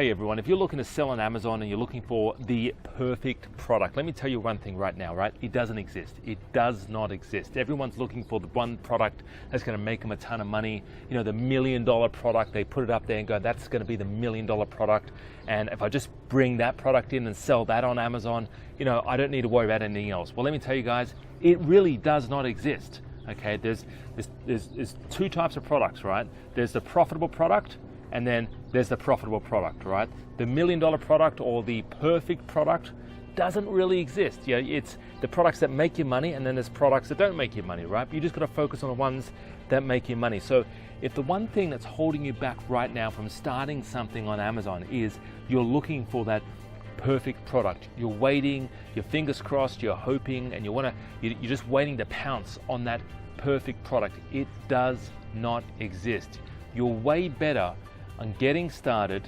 Hey everyone, if you're looking to sell on Amazon and you're looking for the perfect product, let me tell you one thing right now, right? It doesn't exist. It does not exist. Everyone's looking for the one product that's going to make them a ton of money. You know, the $1 million product, they put it up there and go, that's going to be the $1 million product. And if I just bring that product in and sell that on Amazon, you know, I don't need to worry about anything else. Well, let me tell you guys, it really does not exist. Okay, there's two types of products, right? There's the profitable product, and then there's the profitable product, right? The $1 million product or the perfect product doesn't really exist. Yeah, it's the products that make you money, and then there's products that don't make you money, right? But you just got to focus on the ones that make you money. So if the one thing that's holding you back right now from starting something on Amazon is you're looking for that perfect product, you're waiting, your fingers crossed, you're hoping, and you're just waiting to pounce on that perfect product, it does not exist. You're way better on getting started,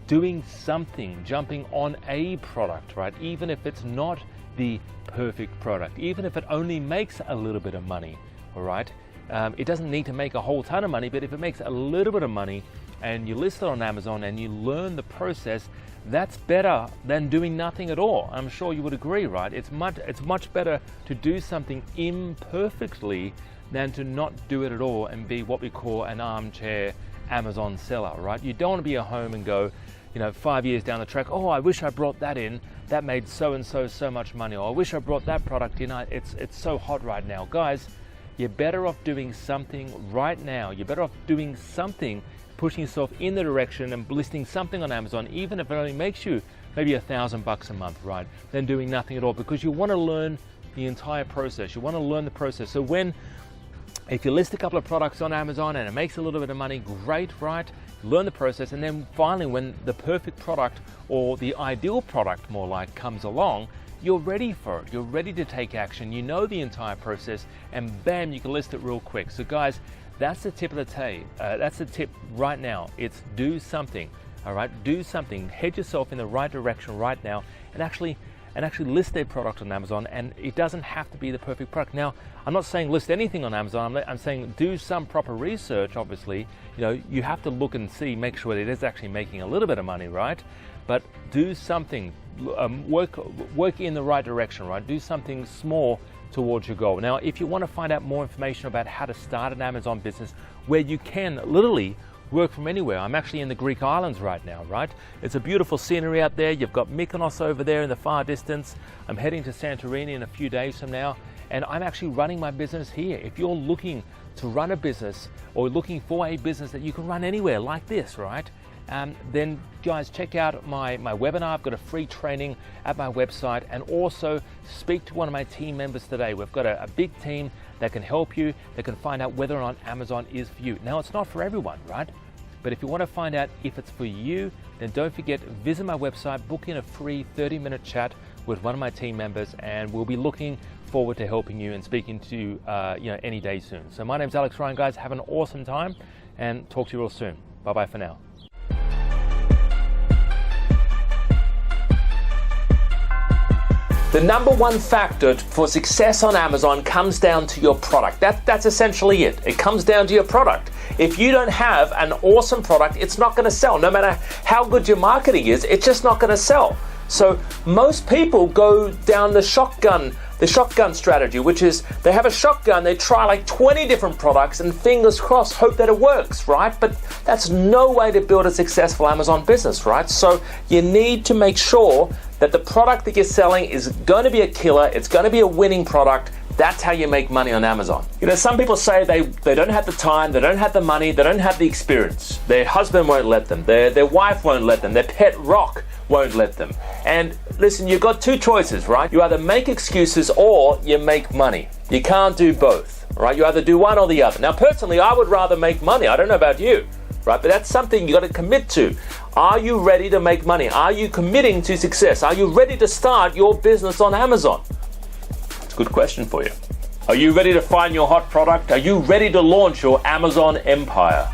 doing something, jumping on a product, right? Even if it's not the perfect product, even if it only makes a little bit of money, all right? It doesn't need to make a whole ton of money, but if it makes a little bit of money and you list it on Amazon and you learn the process, that's better than doing nothing at all. I'm sure you would agree, right? It's much better to do something imperfectly than to not do it at all and be what we call an armchair Amazon seller, right? You don't want to be at home and go, you know, 5 years down the track, oh, I wish I brought that in, that made so and so much money, or I wish I brought that product in, it's so hot right now. Guys, you're better off doing something right now. You're better off doing something, pushing yourself in the direction and listing something on Amazon, even if it only makes you maybe $1,000 a month, right? Than doing nothing at all, because you want to learn the entire process. You want to learn the process. So if you list a couple of products on Amazon and it makes a little bit of money, great, right? Learn the process, and then finally when the perfect product or the ideal product more like comes along, you're ready for it. You're ready to take action. You know the entire process, and bam, you can list it real quick. So guys, that's the tip of the day. That's the tip right now. It's do something, all right? Do something. Head yourself in the right direction right now and actually list their product on Amazon, and it doesn't have to be the perfect product. Now, I'm not saying list anything on Amazon. I'm saying do some proper research, obviously. You know, you have to look and see, make sure that it is actually making a little bit of money, right? But do something, work in the right direction, right? Do something small towards your goal. Now, if you want to find out more information about how to start an Amazon business where you can literally work from anywhere. I'm actually in the Greek islands right now, right? It's a beautiful scenery out there. You've got Mykonos over there in the far distance. I'm heading to Santorini in a few days from now, and I'm actually running my business here. If you're looking to run a business or looking for a business that you can run anywhere like this, right? Then guys, check out my webinar. I've got a free training at my website, and also speak to one of my team members today. We've got a big team that can help you, that can find out whether or not Amazon is for you. Now, it's not for everyone, right? But if you want to find out if it's for you, then don't forget, visit my website, book in a free 30-minute chat with one of my team members, and we'll be looking forward to helping you and speaking to you, any day soon. So my name's Alex Ryan, guys. Have an awesome time, and talk to you real soon. Bye-bye for now. The number one factor for success on Amazon comes down to your product. That's essentially it. It comes down to your product. If you don't have an awesome product, it's not going to sell. No matter how good your marketing is, it's just not going to sell. So most people go down the shotgun strategy, which is they have a shotgun, they try like 20 different products, and fingers crossed, hope that it works, right? But that's no way to build a successful Amazon business, right? So you need to make sure that the product that you're selling is going to be a killer, it's going to be a winning product. That's how you make money on Amazon. You know, some people say they don't have the time, they don't have the money, they don't have the experience. Their husband won't let them, their wife won't let them, their pet rock won't let them. And listen, you've got two choices, right? You either make excuses or you make money. You can't do both, right? You either do one or the other. Now, personally, I would rather make money. I don't know about you, right? But that's something you got to commit to. Are you ready to make money? Are you committing to success? Are you ready to start your business on Amazon? It's a good question for you. Are you ready to find your hot product? Are you ready to launch your Amazon empire?